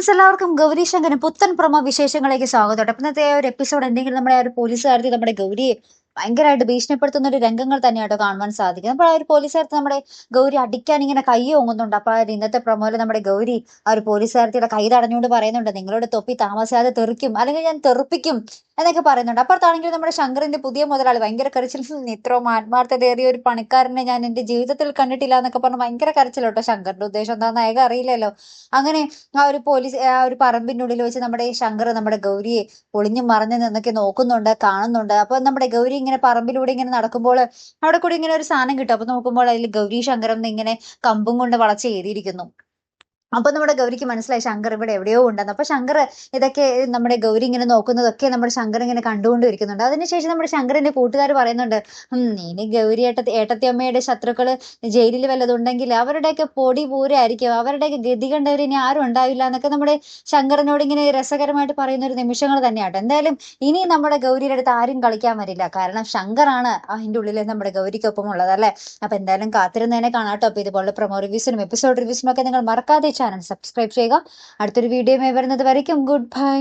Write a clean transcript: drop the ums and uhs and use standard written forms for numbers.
Friends, എല്ലാവർക്കും ഗൗരി ശങ്കരൻ പുത്തൻ promo വിശേഷങ്ങളിലേക്ക് സ്വാഗതം. അപ്പം ഇന്നത്തെ ഒരു എപ്പിസോഡ് എന്തെങ്കിലും നമ്മുടെ ആ ഒരു പോലീസുകാരത്തി നമ്മുടെ ഗൗരിയെ ഭയങ്കരമായിട്ട് ഭീഷണിപ്പെടുത്തുന്ന ഒരു രംഗങ്ങൾ തന്നെയാട്ടോ കാണുവാൻ സാധിക്കും. അപ്പോൾ ആ ഒരു പോലീസുകാരത്തി നമ്മുടെ ഗൗരി അടിക്കാൻ ഇങ്ങനെ കൈ ഓങ്ങുന്നുണ്ട്. അപ്പൊ ആ ഒരു ഇന്നത്തെ പ്രൊമോയിൽ നമ്മുടെ ഗൗരി ആ ഒരു പോലീസുകാരത്തിയുടെ കൈ തടഞ്ഞുകൊണ്ട് പറയുന്നുണ്ട്, നിങ്ങളുടെ തൊപ്പി താമസിയാതെ തെറിക്കും, അല്ലെങ്കിൽ ഞാൻ തെറിപ്പിക്കും എന്നൊക്കെ പറയുന്നുണ്ട്. അപ്പുറത്താണെങ്കിൽ നമ്മുടെ ശങ്കറിന്റെ പുതിയ മുതലാളി ഭയങ്കര കരച്ചിൽ, ഇത്രയും ആത്മാർത്ഥതയേറിയ ഒരു പണിക്കാരനെ ഞാൻ എന്റെ ജീവിതത്തിൽ കണ്ടിട്ടില്ല എന്നൊക്കെ പറഞ്ഞ് ഭയങ്കര കരച്ചിലോട്ടോ. ശങ്കറിന്റെ ഉദ്ദേശം എന്താണെന്ന് അയാൾക്ക് അറിയില്ലല്ലോ. അങ്ങനെ ആ ഒരു പറമ്പിന്റെ ഉള്ളിൽ വെച്ച് നമ്മുടെ ഈ ശങ്കർ നമ്മുടെ ഗൗരിയെ ഒളിഞ്ഞു മറഞ്ഞു നിന്നൊക്കെ നോക്കുന്നുണ്ട്, കാണുന്നുണ്ട്. അപ്പൊ നമ്മുടെ ഗൗരി ഇങ്ങനെ പറമ്പിലൂടെ ഇങ്ങനെ നടക്കുമ്പോൾ അവിടെ കൂടി ഇങ്ങനെ ഒരു സാധനം കിട്ടും. അപ്പൊ നോക്കുമ്പോൾ അതിൽ ഗൗരി ശങ്കരം എന്ന് ഇങ്ങനെ കമ്പും കൊണ്ട് വളച്ച് എഴുതിയിരിക്കുന്നു. അപ്പൊ നമ്മുടെ ഗൗരിക്ക് മനസ്സിലായി ശങ്കർ ഇവിടെ എവിടെയോ ഉണ്ടെന്ന്. അപ്പൊ ശങ്കർ ഇതൊക്കെ നമ്മുടെ ഗൗരി ഇങ്ങനെ നോക്കുന്നതൊക്കെ നമ്മുടെ ശങ്കർ ഇങ്ങനെ കണ്ടുകൊണ്ടിരിക്കുന്നുണ്ട്. അതിനുശേഷം നമ്മുടെ ശങ്കറിന്റെ കൂട്ടുകാർ പറയുന്നുണ്ട്, ഇനി ഗൗരി ഏട്ടത്തിയമ്മയുടെ ശത്രുക്കള് ജയിലിൽ വല്ലതുണ്ടെങ്കിൽ അവരുടെയൊക്കെ പൊടി പൂരായിരിക്കും, അവരുടെയൊക്കെ ഗതി കണ്ടവർ ഇനി ആരും ഉണ്ടാവില്ല എന്നൊക്കെ നമ്മുടെ ശങ്കറിനോട് ഇങ്ങനെ രസകരമായിട്ട് പറയുന്ന ഒരു നിമിഷങ്ങൾ തന്നെയാട്ടോ. എന്തായാലും ഇനി നമ്മുടെ ഗൗരിയുടെ അടുത്ത് ആരും കളിക്കാൻ വരില്ല, കാരണം ശങ്കറാണ് അതിന്റെ ഉള്ളിൽ നമ്മുടെ ഗൗരിക്കൊപ്പം ഉള്ളത് അല്ലെ. അപ്പൊ എന്തായാലും കാത്തിരുന്നതിനെ കാണാട്ടോ. അപ്പൊ ഇതുപോലെ പ്രൊമോ റിവ്യൂസിനും എപ്പിസോഡ് റിവ്യൂസിനും ഒക്കെ നിങ്ങൾ മറക്കാതെ ചാനൽ സബ്സ്ക്രൈബ് ചെയ്യുക. അടുത്തൊരു വീഡിയോ വരുന്നത് വരയ്ക്കും ഗുഡ് ബൈ.